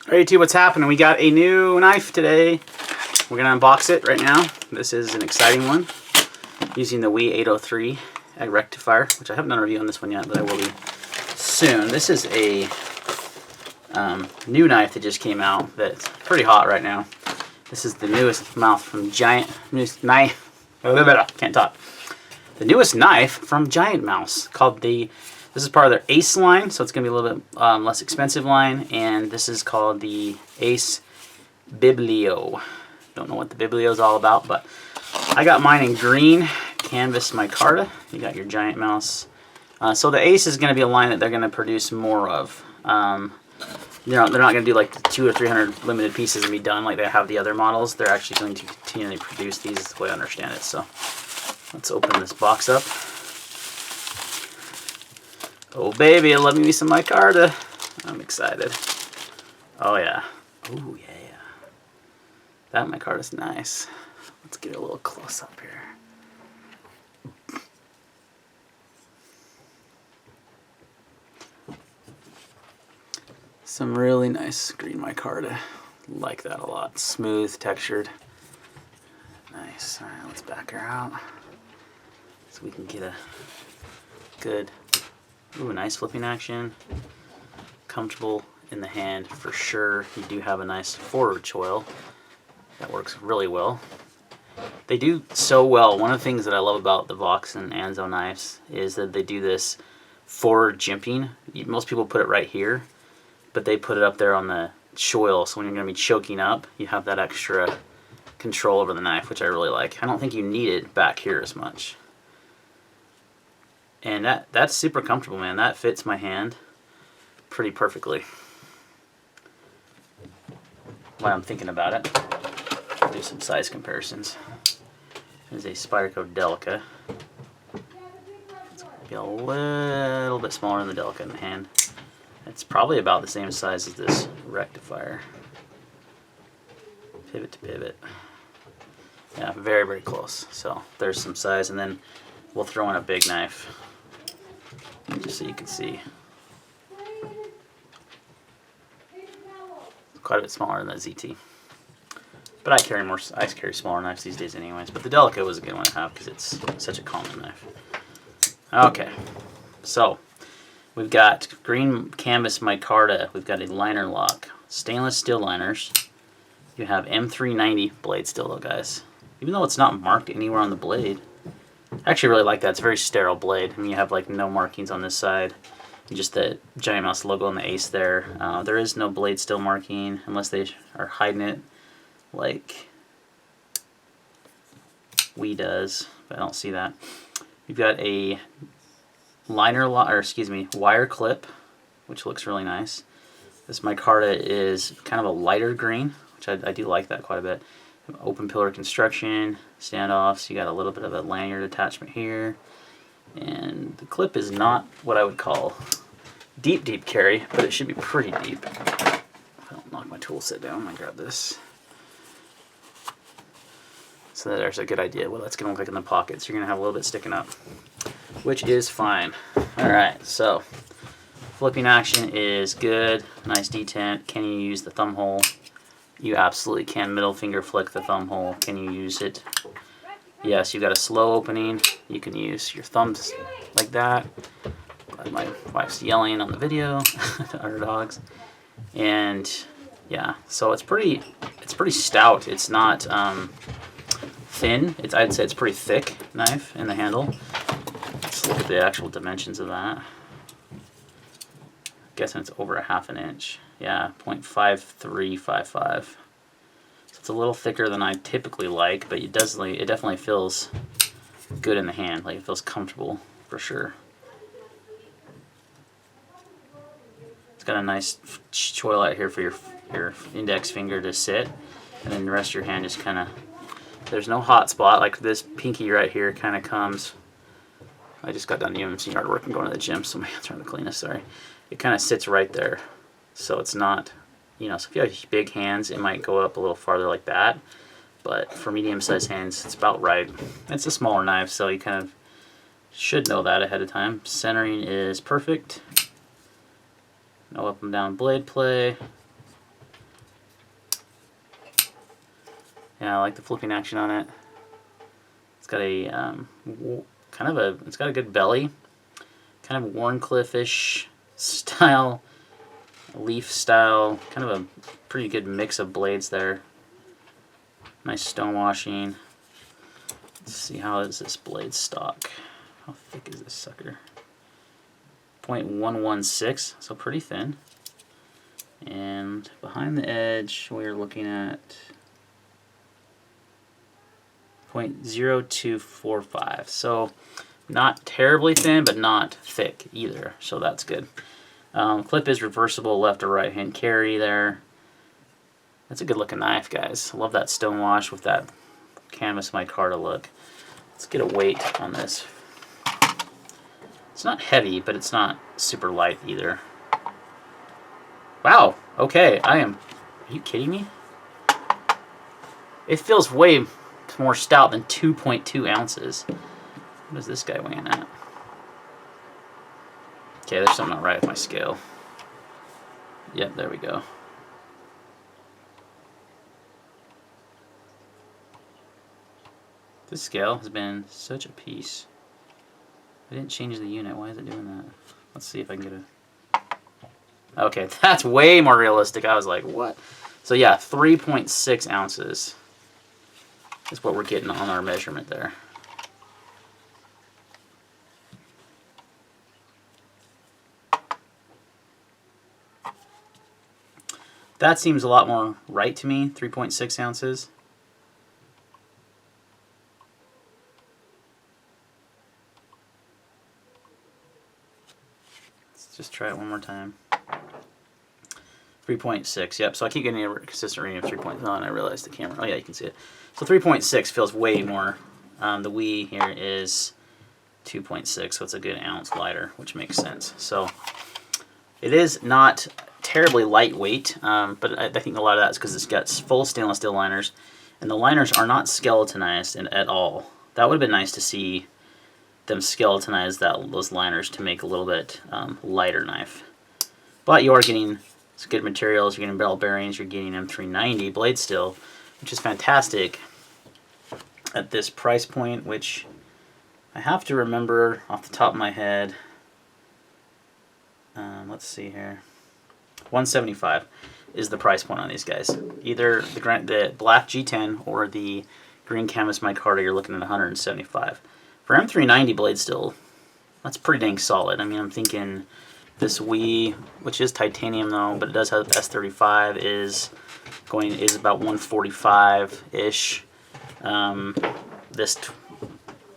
Hey YouTube, what's happening? We got a new knife today. We're going to unbox it right now. This is an exciting one using the WE 803 egg rectifier, which I haven't done a review on this one yet, but I will be soon. This is a new knife that just came out that's pretty hot right now. This is the newest knife from Giant from Giant Mouse called the. This is part of their Ace line, so it's going to be a little bit less expensive line, and this is called the Ace Biblio. Don't know what the Biblio is all about, but I got mine in green canvas micarta. You got your Giant Mouse. So the Ace is going to be a line that they're going to produce more of. They're not going to do like 200 or 300 limited pieces and be done like they have the other models. They're actually going to continually produce these, is the way I understand it. So let's open this box up. Oh baby, let me some micarta. I'm excited. Oh yeah. Oh yeah. That micarta's nice. Let's get it a little close up here. Some really nice green micarta. Like that a lot. Smooth, textured. Nice. Alright, let's back her out so we can get a good. Ooh, nice flipping action. Comfortable in the hand for sure. You do have a nice forward choil. That works really well. They do so well. One of the things that I love about the Vox and Anzo knives is that they do this forward jimping. Most people put it right here, but they put it up there on the choil, so when you're going to be choking up, you have that extra control over the knife, which I really like. I don't think you need it back here as much. And that's super comfortable, man. That fits my hand pretty perfectly. While I'm thinking about it, I'll do some size comparisons. There's a Spyderco Delica. It's going to be a little bit smaller than the Delica in the hand. It's probably about the same size as this rectifier. Pivot to pivot. Yeah, very, very close. So there's some size, and then we'll throw in a big knife, just so you can see. It's quite a bit smaller than the ZT. But I carry smaller knives these days anyways. But the Delica was a good one to have because it's such a common knife. Okay, so we've got green canvas micarta. We've got a liner lock. Stainless steel liners. You have M390 blade steel though, guys. Even though it's not marked anywhere on the blade. I actually really like that. It's a very sterile blade. I mean, you have like no markings on this side. Just the Giant Mouse logo on the Ace there. There is no blade steel marking unless they are hiding it like WE does, but I don't see that. You've got a wire clip, which looks really nice. This micarta is kind of a lighter green, which I do like that quite a bit. Open pillar construction, standoffs. You got a little bit of a lanyard attachment here, and the clip is not what I would call deep carry, but it should be pretty deep. If I don't knock my tool set down, I'm gonna grab this. So there's a good idea what that's gonna look like in the pockets. You're gonna have a little bit sticking up, which is fine. All right, so flipping action is good. Nice detent. Can you use the thumb hole? You absolutely can. Middle finger flick the thumb hole. Can you use it? Yes, you got a slow opening. You can use your thumbs like that. Glad my wife's yelling on the video to our dogs. And yeah, so it's pretty stout. It's not thin. I'd say it's pretty thick knife in the handle. Let's look at the actual dimensions of that. Guessing it's over 1/2 inch. Yeah, 0.5355. So it's a little thicker than I typically like, but it definitely feels good in the hand. Like, it feels comfortable for sure. It's got a nice choil out here for your index finger to sit, and then the rest of your hand just kind of. There's no hot spot. Like this pinky right here kind of comes. I just got done doing some yard work and going to the gym, so my hands aren't the cleanest. Sorry. It kind of sits right there. So it's not, so if you have big hands, it might go up a little farther like that. But for medium-sized hands, it's about right. It's a smaller knife, so you kind of should know that ahead of time. Centering is perfect. No up and down blade play. Yeah, I like the flipping action on it. It's got a it's got a good belly, kind of Warncliffe-ish style, leaf style, kind of a pretty good mix of blades there. Nice stone washing. Let's see, how is this blade stock? How thick is this sucker? 0.116, so pretty thin. And behind the edge, we're looking at 0.0245. So not terribly thin, but not thick either. So that's good. Clip is reversible, left or right hand carry there. That's a good looking knife, guys. I love that stone wash with that canvas micarta look. Let's get a weight on this. It's not heavy, but it's not super light either. Wow, okay, are you kidding me? It feels way more stout than 2.2 ounces. What is this guy weighing at? Okay, there's something not right with my scale. Yep, there we go. This scale has been such a piece. I didn't change the unit. Why is it doing that? Let's see if I can get a... Okay, that's way more realistic. I was like, what? So yeah, 3.6 ounces is what we're getting on our measurement there. That seems a lot more right to me, 3.6 ounces. Let's just try it one more time. 3.6, yep, so I keep getting a consistent reading of 3.0, and I realized the camera, oh yeah, you can see it. So 3.6 feels way more. The Wii here is 2.6, so it's a good ounce lighter, which makes sense. So it is not terribly lightweight, but I think a lot of that is because it's got full stainless steel liners, and the liners are not skeletonized at all. That would have been nice to see them skeletonize those liners to make a little bit lighter knife. But you are getting some good materials, you're getting bell bearings, you're getting M390 blade steel, which is fantastic at this price point, which I have to remember off the top of my head. Let's see here. $175 is the price point on these guys. Either the black G10 or the green canvas micarta, you're looking at $175. For M390 blade steel, that's pretty dang solid. I mean, I'm thinking this Wii, which is titanium though, but it does have S35, is about 145-ish. This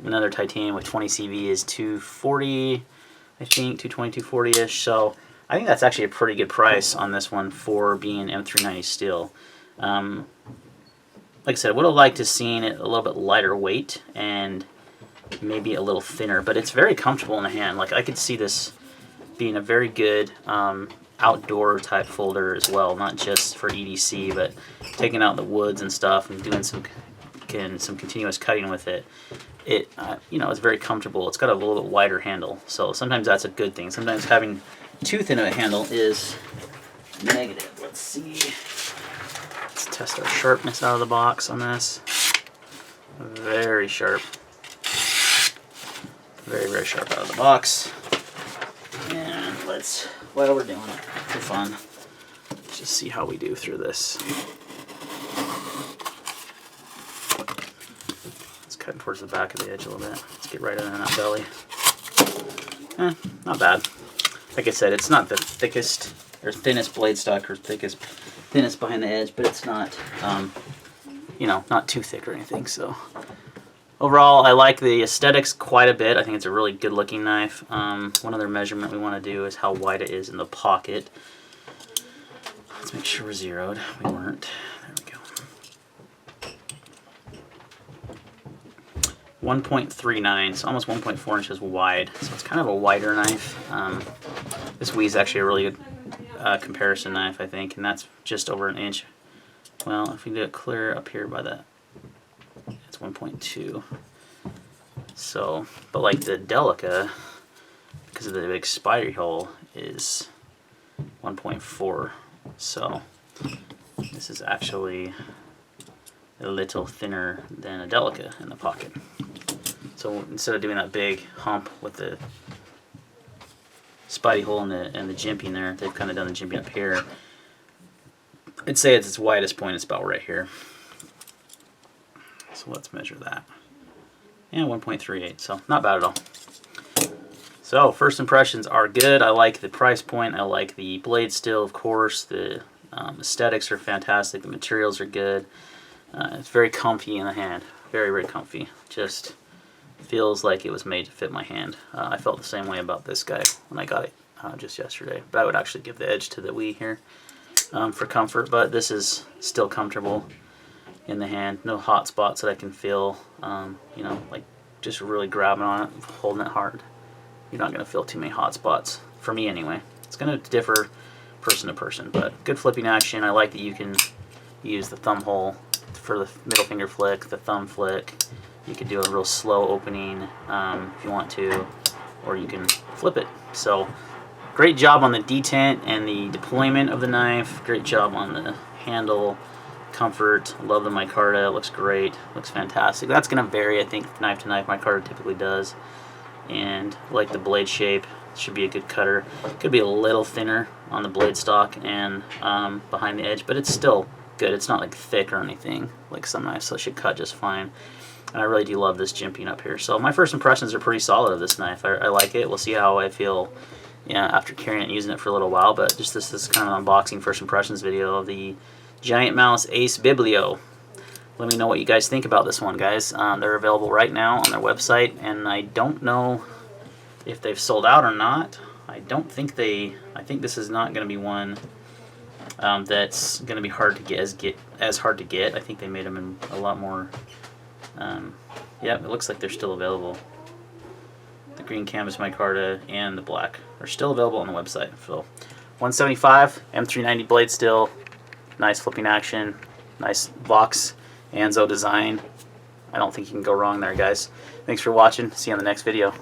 another titanium with 20 CV is 240, I think, 220, 240-ish. So I think that's actually a pretty good price on this one for being M390 steel. Like I said, I would have liked to seen it a little bit lighter weight and maybe a little thinner, but it's very comfortable in the hand. Like, I could see this being a very good outdoor type folder as well, not just for EDC, but taking out the woods and stuff and doing some continuous cutting with it. It it's very comfortable. It's got a little bit wider handle, so sometimes that's a good thing. Sometimes having too thin of a handle is negative. Let's see. Let's test our sharpness out of the box on this. Very sharp. Very, very sharp out of the box. And while we're doing it for fun, let's just see how we do through this. Let's cut towards the back of the edge a little bit. Let's get right in that belly. Not bad. Like I said, it's not the thickest or thinnest blade stock or thinnest behind the edge, but it's not, not too thick or anything. So overall, I like the aesthetics quite a bit. I think it's a really good looking knife. One other measurement we want to do is how wide it is in the pocket. Let's make sure we're zeroed. We weren't. There we go. 1.39, so almost 1.4 inches wide. So it's kind of a wider knife. This Wii is actually a really good comparison knife, I think, and that's just over an inch. Well, if we do it clear up here by that, it's 1.2. So, but like the Delica, because of the big spider hole, is 1.4. So this is actually a little thinner than a Delica in the pocket. So instead of doing that big hump with the spidey hole and the jimping there, they've kind of done the jimping up here. I'd say it's its widest point, it's about right here. So let's measure that. And 1.38, so not bad at all. So first impressions are good. I like the price point. I like the blade steel, of course. The aesthetics are fantastic. The materials are good. It's very comfy in the hand. Very, very comfy. Just feels like it was made to fit my hand. I felt the same way about this guy when I got it just yesterday. But I would actually give the edge to the Wii here for comfort. But this is still comfortable in the hand. No hot spots that I can feel. You know, like just really grabbing on it, holding it hard. You're not going to feel too many hot spots, for me anyway. It's going to differ person to person, but good flipping action. I like that you can use the thumb hole for the middle finger flick, the thumb flick. You can do a real slow opening if you want to, or you can flip it. So great job on the detent and the deployment of the knife. Great job on the handle, comfort. Love the micarta. It looks great. Looks fantastic. That's going to vary, I think, knife to knife. Micarta typically does. And like the blade shape, should be a good cutter. Could be a little thinner on the blade stock and behind the edge, but it's still good. It's not like thick or anything like some knives, so it should cut just fine. And I really do love this jimping up here. So my first impressions are pretty solid of this knife. I like it. We'll see how I feel, yeah, after carrying it and using it for a little while. But just this is kind of an unboxing first impressions video of the Giant Mouse Ace Biblio. Let me know what you guys think about this one, guys. They're available right now on their website, and I don't know if they've sold out or not. I don't think they. I think this is not going to be one that's going to be hard to get as hard to get. I think they made them in a lot more. Yeah, it looks like they're still available. The green canvas micarta and the black are still available on the website. So 175 M390 blade steel, nice flipping action, nice Vox Anzo design. I don't think you can go wrong there, guys. Thanks for watching. See you on the next video.